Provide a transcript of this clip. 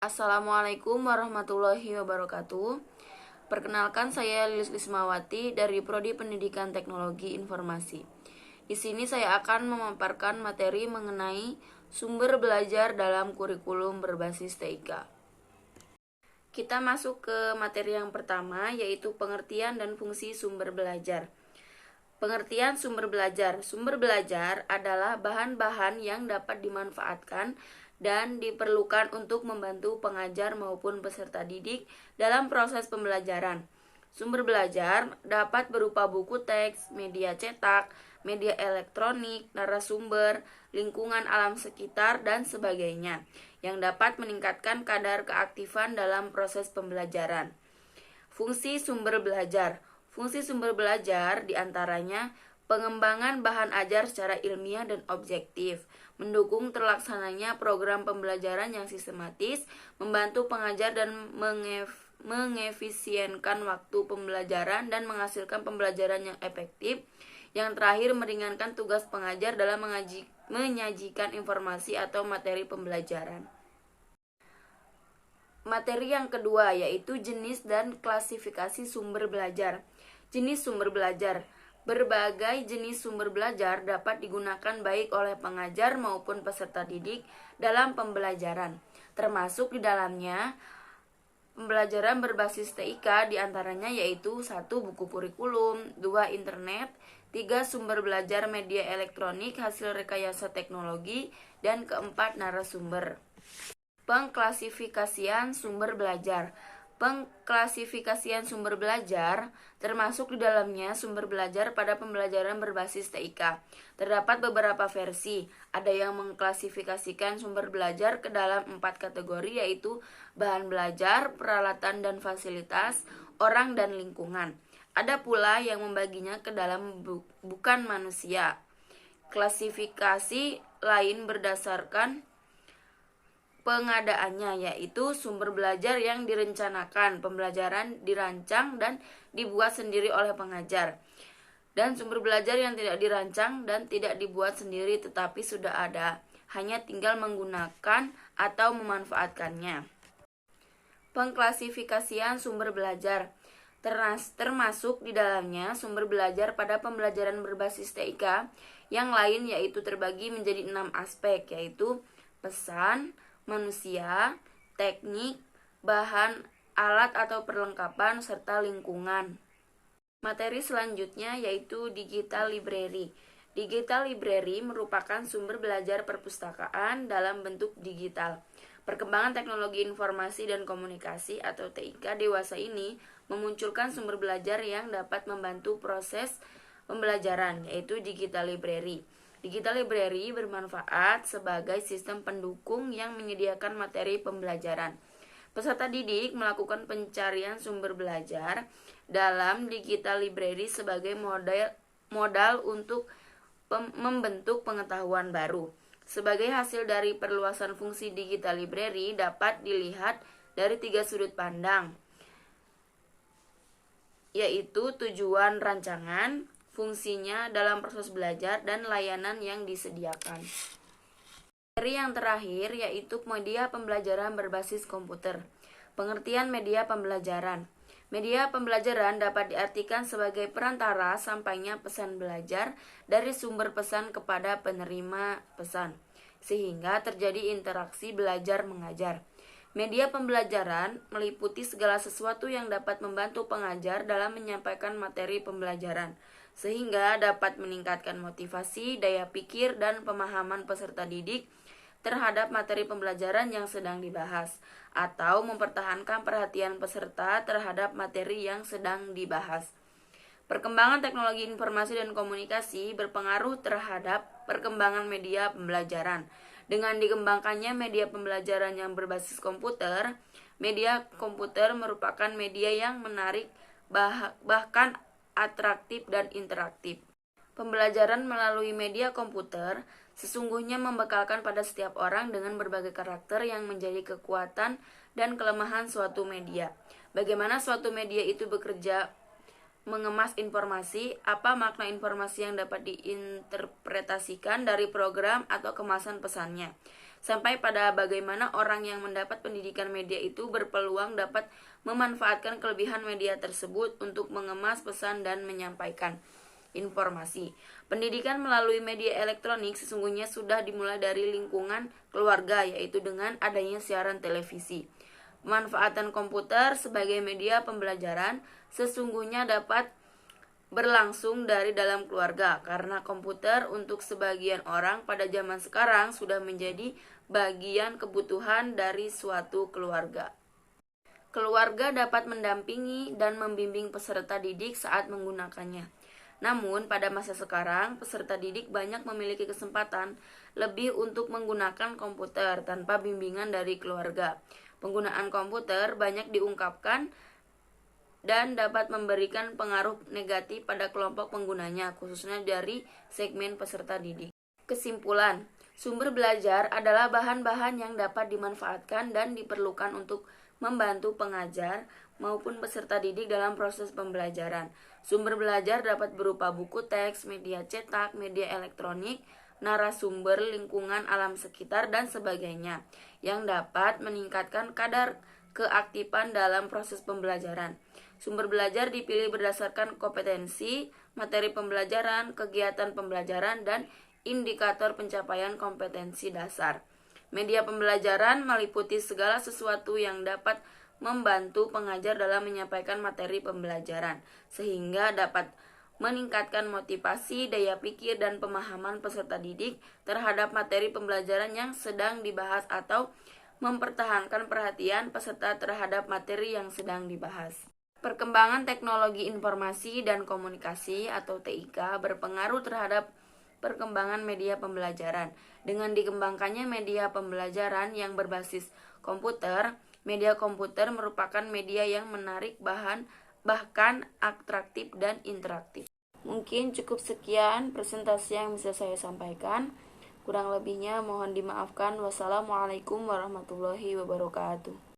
Assalamualaikum warahmatullahi wabarakatuh. Perkenalkan, saya Lilis Lismawati dari Prodi Pendidikan Teknologi Informasi. Di sini saya akan memaparkan materi mengenai sumber belajar dalam kurikulum berbasis TIK. Kita masuk ke materi yang pertama, yaitu pengertian dan fungsi sumber belajar. Pengertian sumber belajar. Sumber belajar adalah bahan-bahan yang dapat dimanfaatkan dan diperlukan untuk membantu pengajar maupun peserta didik dalam proses pembelajaran. Sumber belajar dapat berupa buku teks, media cetak, media elektronik, narasumber, lingkungan alam sekitar, dan sebagainya, yang dapat meningkatkan kadar keaktifan dalam proses pembelajaran. Fungsi sumber belajar. Fungsi sumber belajar diantaranya pengembangan bahan ajar secara ilmiah dan objektif, mendukung terlaksananya program pembelajaran yang sistematis, membantu pengajar dan mengefisienkan waktu pembelajaran dan menghasilkan pembelajaran yang efektif. Yang terakhir, meringankan tugas pengajar dalam menyajikan informasi atau materi pembelajaran. Materi yang kedua yaitu jenis dan klasifikasi sumber belajar. Jenis sumber belajar. Berbagai jenis sumber belajar dapat digunakan baik oleh pengajar maupun peserta didik dalam pembelajaran. Termasuk di dalamnya pembelajaran berbasis TIK diantaranya yaitu 1. Buku kurikulum, 2. Internet, 3. Sumber belajar media elektronik hasil rekayasa teknologi, dan 4. Narasumber. Pengklasifikasian sumber belajar. Pengklasifikasian sumber belajar termasuk di dalamnya sumber belajar pada pembelajaran berbasis TIK. Terdapat beberapa versi. Ada yang mengklasifikasikan sumber belajar ke dalam 4 kategori, yaitu bahan belajar, peralatan dan fasilitas, orang dan lingkungan. Ada pula yang membaginya ke dalam bukan manusia. Klasifikasi lain berdasarkan pengadaannya, yaitu sumber belajar yang direncanakan, pembelajaran dirancang dan dibuat sendiri oleh pengajar, dan sumber belajar yang tidak dirancang dan tidak dibuat sendiri tetapi sudah ada, hanya tinggal menggunakan atau memanfaatkannya. Pengklasifikasian sumber belajar termasuk di dalamnya sumber belajar pada pembelajaran berbasis TIK yang lain, yaitu terbagi menjadi 6 aspek, yaitu pesan, manusia, teknik, bahan, alat atau perlengkapan, serta lingkungan. Materi selanjutnya yaitu digital library. Digital library merupakan sumber belajar perpustakaan dalam bentuk digital. Perkembangan teknologi informasi dan komunikasi atau TIK dewasa ini memunculkan sumber belajar yang dapat membantu proses pembelajaran, yaitu digital library. Digital library bermanfaat sebagai sistem pendukung yang menyediakan materi pembelajaran. Peserta didik melakukan pencarian sumber belajar dalam digital library sebagai modal untuk membentuk pengetahuan baru. Sebagai hasil dari perluasan fungsi digital library dapat dilihat dari 3 sudut pandang, yaitu tujuan rancangan, fungsinya dalam proses belajar, dan layanan yang disediakan. Materi yang terakhir yaitu media pembelajaran berbasis komputer. Pengertian media pembelajaran. Media pembelajaran dapat diartikan sebagai perantara sampainya pesan belajar dari sumber pesan kepada penerima pesan, sehingga terjadi interaksi belajar mengajar. Media pembelajaran meliputi segala sesuatu yang dapat membantu pengajar dalam menyampaikan materi pembelajaran, sehingga dapat meningkatkan motivasi, daya pikir, dan pemahaman peserta didik terhadap materi pembelajaran yang sedang dibahas, atau mempertahankan perhatian peserta terhadap materi yang sedang dibahas. Perkembangan teknologi informasi dan komunikasi berpengaruh terhadap perkembangan media pembelajaran. Dengan dikembangkannya media pembelajaran yang berbasis komputer, media komputer merupakan media yang menarik, bahkan atraktif dan interaktif. Pembelajaran melalui media komputer sesungguhnya membekalkan pada setiap orang dengan berbagai karakter yang menjadi kekuatan dan kelemahan suatu media. Bagaimana suatu media itu bekerja mengemas informasi, apa makna informasi yang dapat diinterpretasikan dari program atau kemasan pesannya. sampai pada bagaimana orang yang mendapat pendidikan media itu berpeluang dapat memanfaatkan kelebihan media tersebut untuk mengemas pesan dan menyampaikan informasi. Pendidikan melalui media elektronik sesungguhnya sudah dimulai dari lingkungan keluarga, yaitu dengan adanya siaran televisi. Pemanfaatan komputer sebagai media pembelajaran sesungguhnya dapat berlangsung dari dalam keluarga, karena komputer untuk sebagian orang pada zaman sekarang sudah menjadi bagian kebutuhan dari suatu keluarga. Keluarga dapat mendampingi dan membimbing peserta didik saat menggunakannya. Namun, pada masa sekarang, peserta didik banyak memiliki kesempatan lebih untuk menggunakan komputer tanpa bimbingan dari keluarga. Penggunaan komputer banyak diungkapkan dan dapat memberikan pengaruh negatif pada kelompok penggunanya, khususnya dari segmen peserta didik. Kesimpulan, sumber belajar adalah bahan-bahan yang dapat dimanfaatkan dan diperlukan untuk membantu pengajar maupun peserta didik dalam proses pembelajaran. Sumber belajar dapat berupa buku teks, media cetak, media elektronik, narasumber, lingkungan alam sekitar, dan sebagainya, yang dapat meningkatkan kadar keaktifan dalam proses pembelajaran. Sumber belajar dipilih berdasarkan kompetensi, materi pembelajaran, kegiatan pembelajaran, dan indikator pencapaian kompetensi dasar. Media pembelajaran meliputi segala sesuatu yang dapat membantu pengajar dalam menyampaikan materi pembelajaran, sehingga dapat meningkatkan motivasi, daya pikir, dan pemahaman peserta didik terhadap materi pembelajaran yang sedang dibahas atau mempertahankan perhatian peserta terhadap materi yang sedang dibahas. Perkembangan teknologi informasi dan komunikasi atau TIK berpengaruh terhadap perkembangan media pembelajaran. Dengan dikembangkannya media pembelajaran yang berbasis komputer, media komputer merupakan media yang menarik bahkan atraktif dan interaktif. Mungkin cukup sekian presentasi yang bisa saya sampaikan. Kurang lebihnya mohon dimaafkan. Wassalamualaikum warahmatullahi wabarakatuh.